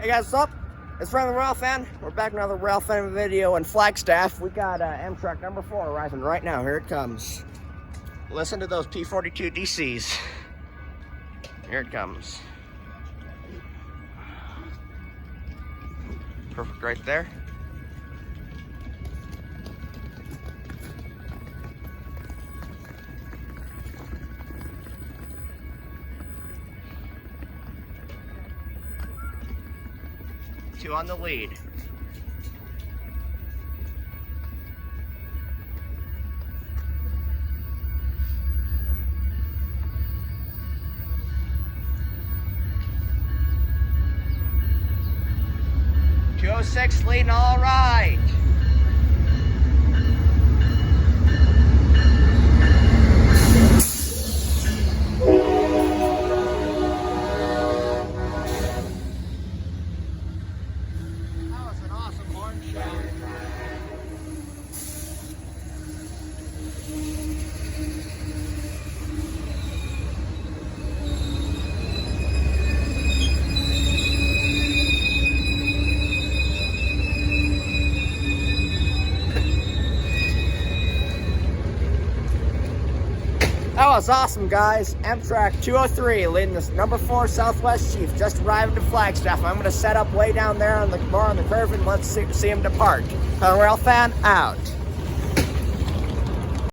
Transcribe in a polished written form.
Hey guys, what's up? It's Friend of the Rail Fan. We're back with another Rail Fan video in Flagstaff. We got Amtrak number 4 arriving right now. Here it comes. Listen to those P42 DCs. Here it comes. Perfect right there. Two on the lead. .206 leading all right. That was awesome, guys. Amtrak 203 leading this number 4 Southwest Chief just arrived at Flagstaff. I'm going to set up way down there on the bar on the curve and let's see him depart. Rail Fan out.